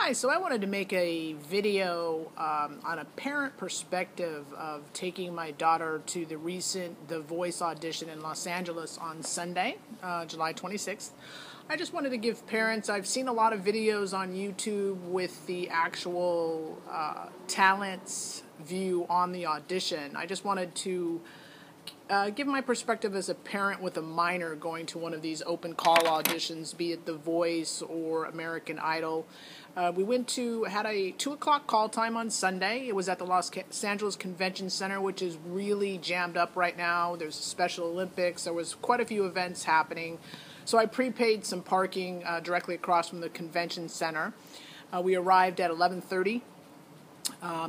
Hi, so I wanted to make a video on a parent perspective of taking my daughter to the recent The Voice audition in Los Angeles on Sunday, July 26th. I just wanted to give parents, I've seen a lot of videos on YouTube with the actual talents view on the audition. I just wanted to give my perspective as a parent with a minor going to one of these open call auditions, be it The Voice or American Idol. We had a 2 o'clock call time on Sunday. It was at the Los Angeles Convention Center, which is really jammed up right now. There's Special Olympics. There was quite a few events happening. So I prepaid some parking directly across from the convention center. We arrived at 11:30.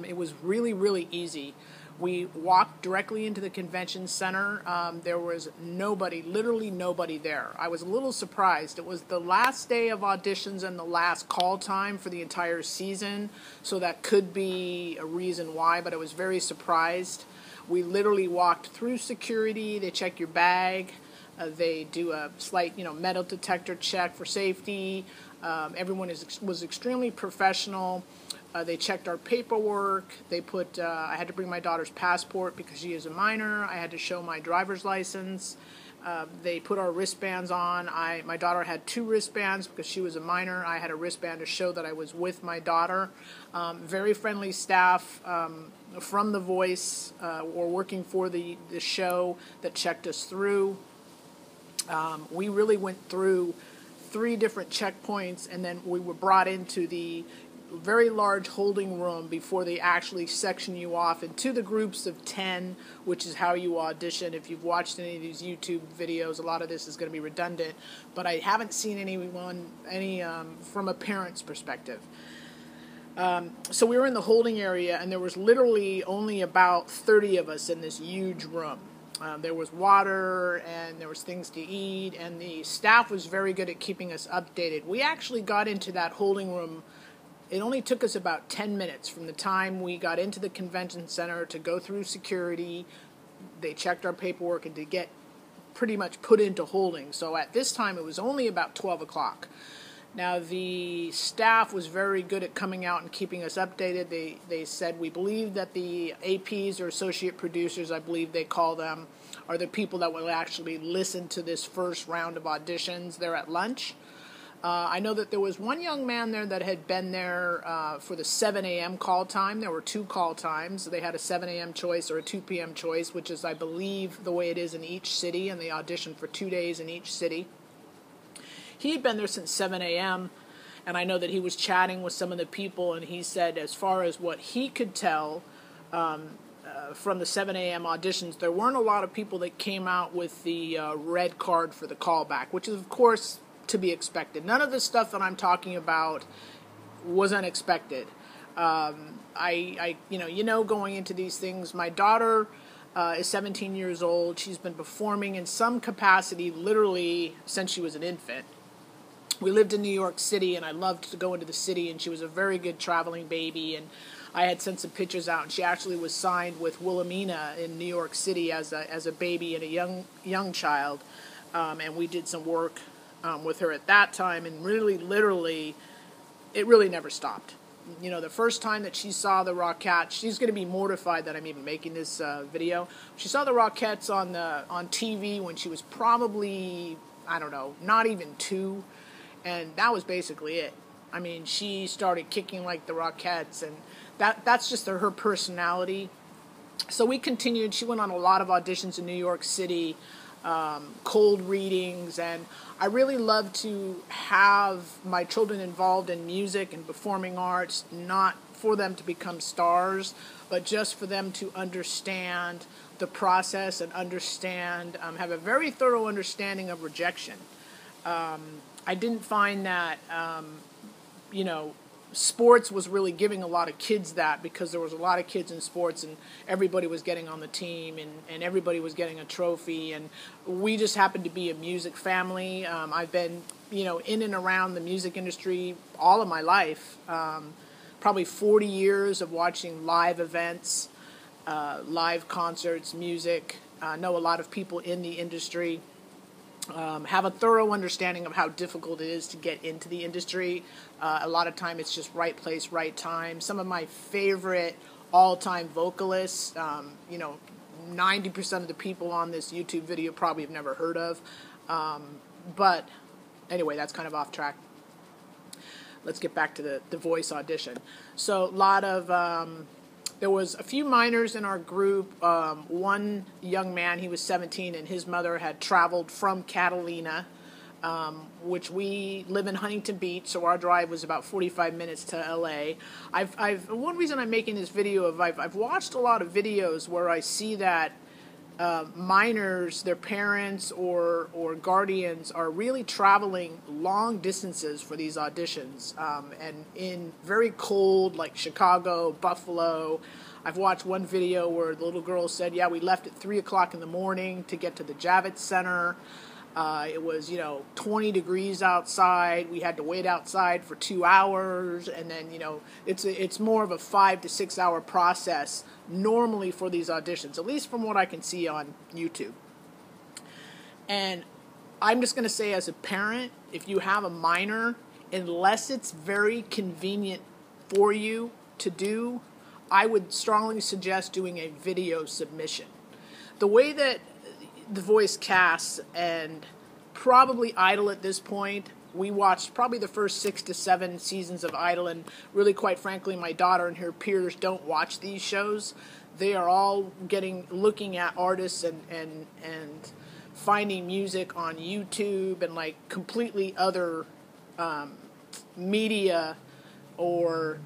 It was really easy. We walked directly into the convention center. There was nobody, literally nobody there. I was a little surprised. It was the last day of auditions and the last call time for the entire season, so that could be a reason why, but I was very surprised. We literally walked through security. They check your bag. They do a slight, metal detector check for safety. Everyone was extremely professional. They checked our paperwork. I had to bring my daughter's passport because she is a minor. I had to show my driver's license. They put our wristbands on. My daughter had 2 wristbands because she was a minor. I had a wristband to show that I was with my daughter. Very friendly staff from The Voice or working for the show that checked us through. We really went through 3 different checkpoints, and then we were brought into the very large holding room before they actually section you off into the groups of 10, which is how you audition. If you've watched any of these YouTube videos, a lot of this is going to be redundant, but I haven't seen any from a parent's perspective. So we were in the holding area, and there was literally only about 30 of us in this huge room. There was water, and there was things to eat, and the staff was very good at keeping us updated. We actually got into that holding room. It only took us about 10 minutes from the time we got into the convention center to go through security. They checked our paperwork and to get pretty much put into holding. So at this time, it was only about 12 o'clock. Now, the staff was very good at coming out and keeping us updated. They said, we believe that the APs, or associate producers, I believe they call them, are the people that will actually listen to this first round of auditions. They're at lunch. I know that there was one young man there that had been there for the 7 a.m. call time. There were 2 call times. They had a 7 a.m. choice or a 2 p.m. choice, which is, I believe, the way it is in each city, and they auditioned for 2 days in each city. He had been there since 7 a.m., and I know that he was chatting with some of the people, and he said as far as what he could tell from the 7 a.m. auditions, there weren't a lot of people that came out with the red card for the callback, which is, of course, to be expected. None of the stuff that I'm talking about was unexpected. Going into these things, my daughter is 17 years old. She's been performing in some capacity literally since she was an infant. We lived in New York City, and I loved to go into the city, and she was a very good traveling baby, and I had sent some pictures out, and she actually was signed with Wilhelmina in New York City as a baby and a young child, and we did some work with her at that time, and really, literally, it really never stopped. The first time that she saw the Rockettes, she's going to be mortified that I'm even making this video. She saw the Rockettes on TV when she was probably, I don't know, not even 2, and that was basically it. I mean, she started kicking like the Rockettes, and that's just her personality. So we continued. She went on a lot of auditions in New York City, cold readings, and I really love to have my children involved in music and performing arts, not for them to become stars, but just for them to understand the process and have a very thorough understanding of rejection. I didn't find that, sports was really giving a lot of kids that, because there was a lot of kids in sports and everybody was getting on the team and everybody was getting a trophy, and we just happened to be a music family. I've been, in and around the music industry all of my life, probably 40 years of watching live events, live concerts, music. I know a lot of people in the industry. have a thorough understanding of how difficult it is to get into the industry. A lot of time it's just right place, right time. Some of my favorite all-time vocalists, 90% of the people on this YouTube video probably have never heard of. But anyway, that's kind of off track. Let's get back to the voice audition. So a lot of... there was a few minors in our group. One young man, he was 17, and his mother had traveled from Catalina, which we live in Huntington Beach, so our drive was about 45 minutes to LA. One reason I'm making this video I've watched a lot of videos where I see that minors, their parents or guardians are really traveling long distances for these auditions, and in very cold, like Chicago, Buffalo. I've watched one video where the little girl said, yeah, we left at 3 o'clock in the morning to get to the Javits Center. It was, 20 degrees outside. We had to wait outside for 2 hours, and then, it's more of a 5 to 6 hour process normally for these auditions, at least from what I can see on YouTube. And I'm just going to say, as a parent, if you have a minor, unless it's very convenient for you to do, I would strongly suggest doing a video submission. The way that The Voice casts, and probably Idol at this point, we watched probably the first 6 to 7 seasons of Idol, and really, quite frankly, my daughter and her peers don't watch these shows. They are all looking at artists and finding music on YouTube and like completely other media or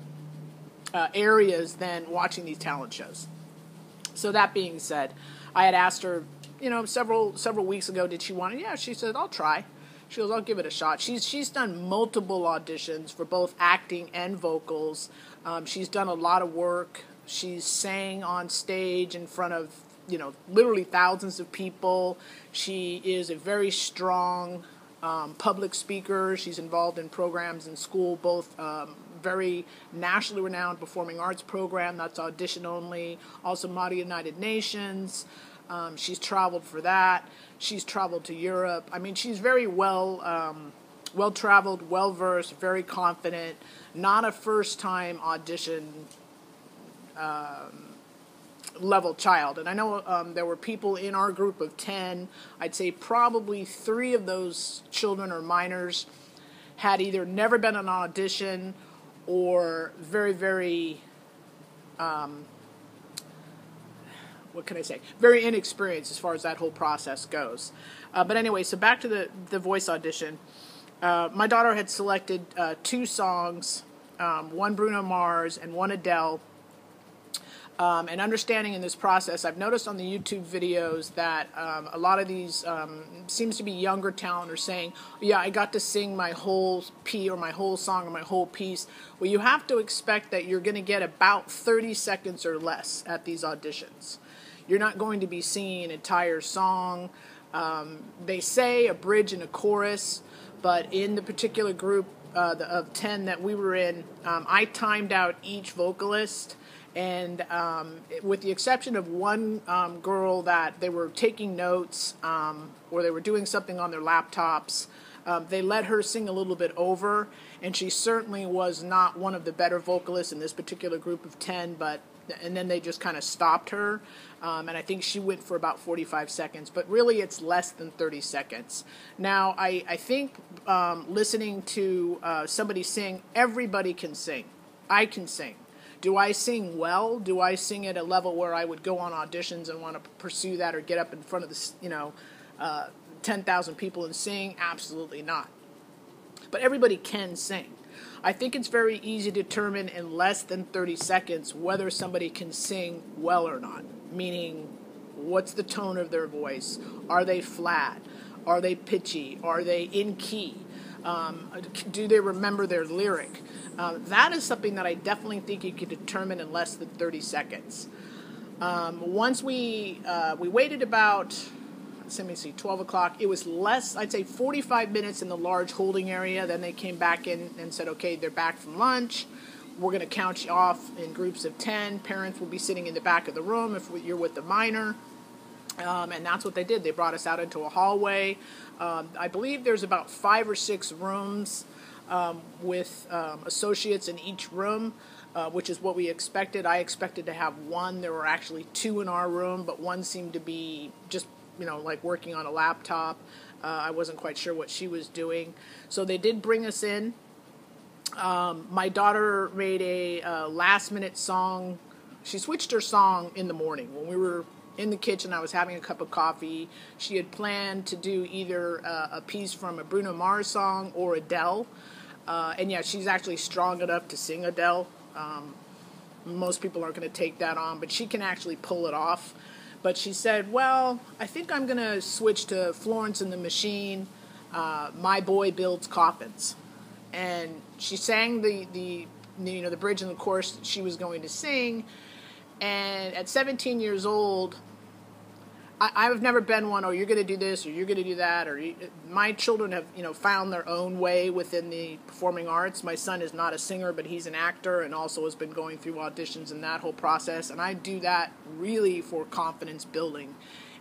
areas than watching these talent shows. So that being said, I had asked her, several weeks ago, did she want it? Yeah, she said, I'll try. She goes, I'll give it a shot. She's done multiple auditions for both acting and vocals. She's done a lot of work. She's sang on stage in front of, literally thousands of people. She is a very strong public speaker. She's involved in programs in school, both very nationally renowned performing arts program that's audition only, also Model United Nations. She's traveled for that. She's traveled to Europe. I mean, she's very well-traveled, well-versed, very confident, not a first-time audition level child. And I know there were people in our group of 10, I'd say probably 3 of those children or minors had either never been on an audition or very, very, very inexperienced as far as that whole process goes. But anyway, so back to the voice audition. My daughter had selected 2 songs, one Bruno Mars and one Adele. And understanding in this process, I've noticed on the YouTube videos that a lot of these seems to be younger talent are saying, yeah, I got to sing my whole piece or my whole song or my whole piece. Well, you have to expect that you're going to get about 30 seconds or less at these auditions. You're not going to be singing an entire song. They say a bridge and a chorus, but in the particular group of 10 that we were in, I timed out each vocalist. And with the exception of one girl that they were taking notes or they were doing something on their laptops, they let her sing a little bit over, and she certainly was not one of the better vocalists in this particular group of 10, and then they just kind of stopped her, and I think she went for about 45 seconds, but really it's less than 30 seconds. Now, I think listening to somebody sing, everybody can sing. I can sing. Do I sing well? Do I sing at a level where I would go on auditions and want to pursue that or get up in front of 10,000 people and sing? Absolutely not. But everybody can sing. I think it's very easy to determine in less than 30 seconds whether somebody can sing well or not. Meaning, what's the tone of their voice? Are they flat? Are they pitchy? Are they in key? Do they remember their lyric? That is something that I definitely think you could determine in less than 30 seconds. Once we waited about, let me see, 12 o'clock. It was less, I'd say 45 minutes in the large holding area. Then they came back in and said, okay, they're back from lunch. We're going to count you off in groups of 10. Parents will be sitting in the back of the room if you're with the minor. And that's what they did. They brought us out into a hallway. I believe there's about 5 or 6 rooms with associates in each room, which is what we expected. I expected to have one. There were actually 2 in our room, but one seemed to be just, like working on a laptop. I wasn't quite sure what she was doing. So they did bring us in. My daughter made a last-minute song. She switched her song in the morning. When we were in the kitchen, I was having a cup of coffee. She had planned to do either a piece from a Bruno Mars song or Adele. And yeah, she's actually strong enough to sing Adele. Most people aren't going to take that on, but she can actually pull it off. But she said, well, I think I'm going to switch to Florence and the Machine, My Boy Builds Coffins. And she sang the bridge and the chorus that she was going to sing. And at 17 years old, I've never been one, you're going to do this, or you're going to do that, my children have, found their own way within the performing arts. My son is not a singer, but he's an actor and also has been going through auditions and that whole process. And I do that really for confidence building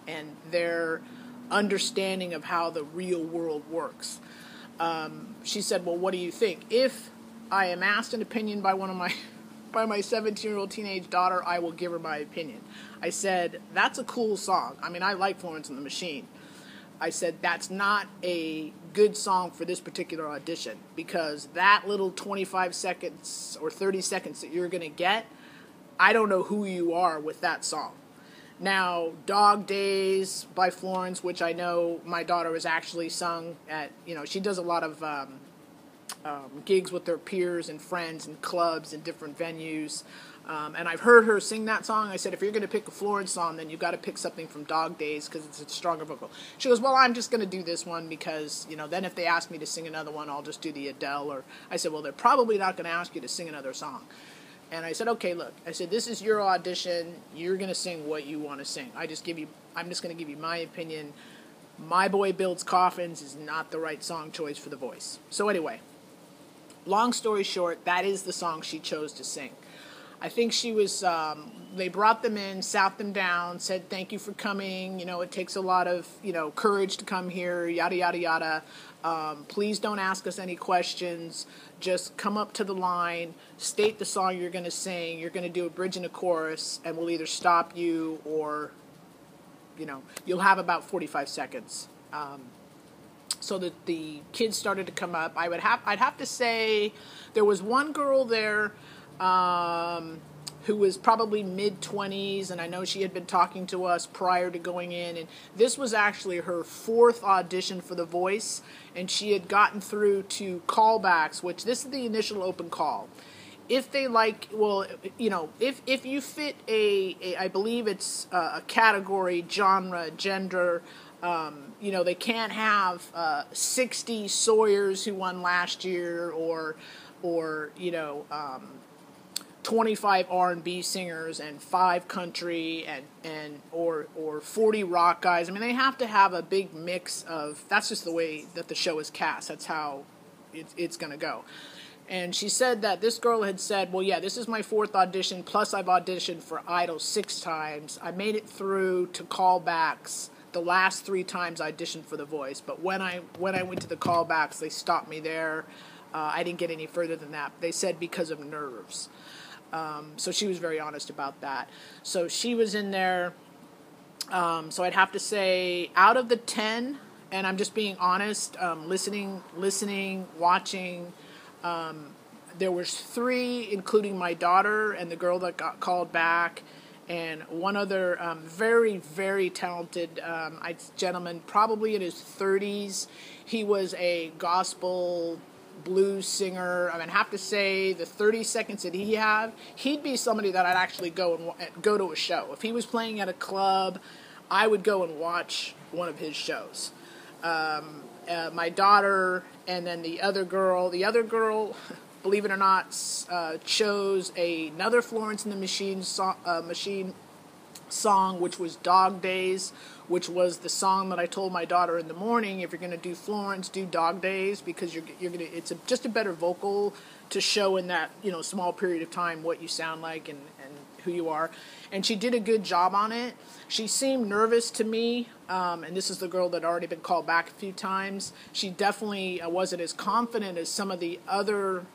and their understanding of how the real world works. She said, well, what do you think? If I am asked an opinion by my 17-year-old teenage daughter, I will give her my opinion. I said, that's a cool song. I mean, I like Florence and the Machine. I said, that's not a good song for this particular audition, because that little 25 seconds or 30 seconds that you're going to get, I don't know who you are with that song. Now, Dog Days by Florence, which I know my daughter has actually sung at, she does a lot of gigs with their peers and friends and clubs and different venues. And I've heard her sing that song. I said, if you're going to pick a Florence song, then you've got to pick something from Dog Days because it's a stronger vocal. She goes, well, I'm just going to do this one because, then if they ask me to sing another one, I'll just do the Adele. Or I said, well, they're probably not going to ask you to sing another song. And I said, okay, look. I said, this is your audition. You're going to sing what you want to sing. I'm just going to give you my opinion. My Boy Builds Coffins is not the right song choice for the voice. So anyway, long story short, that is the song she chose to sing. I think she was, they brought them in, sat them down, said, thank you for coming. It takes a lot of, courage to come here, yada, yada, yada. Please don't ask us any questions. Just come up to the line, state the song you're going to sing. You're going to do a bridge and a chorus, and we'll either stop you or, you'll have about 45 seconds. So that the kids started to come up. I'd have to say there was one girl there who was probably mid-20s, and I know she had been talking to us prior to going in, and this was actually her 4th audition for The Voice, and she had gotten through to callbacks, which this is the initial open call. If they if you fit I believe it's a category, genre, gender, they can't have 60 Sawyers who won last year or 25 R&B singers and 5 country or 40 rock guys. I mean, they have to have a big mix of. That's just the way that the show is cast. That's how it's going to go. And she said that this girl had said, well, yeah, this is my 4th audition, plus I've auditioned for Idol 6 times. I made it through to callbacks the last 3 times I auditioned for The Voice. But when I went to the callbacks, they stopped me there. I didn't get any further than that. They said because of nerves. So she was very honest about that. So she was in there. So I'd have to say out of the 10, and I'm just being honest, listening, watching, there was 3, including my daughter and the girl that got called back, and one other very, very talented gentleman, probably in his 30s. He was a gospel blues singer. I mean, I have to say, the 30 seconds that he'd be somebody that I'd actually go to a show. If he was playing at a club, I would go and watch one of his shows. My daughter and then the other girl, believe it or not, chose another Florence and the Machine song, which was Dog Days, which was the song that I told my daughter in the morning, if you're going to do Florence, do Dog Days, because you're going to, it's just a better vocal to show in that, small period of time what you sound like and who you are. And she did a good job on it. She seemed nervous to me, and this is the girl that had already been called back a few times. She definitely wasn't as confident as some of the other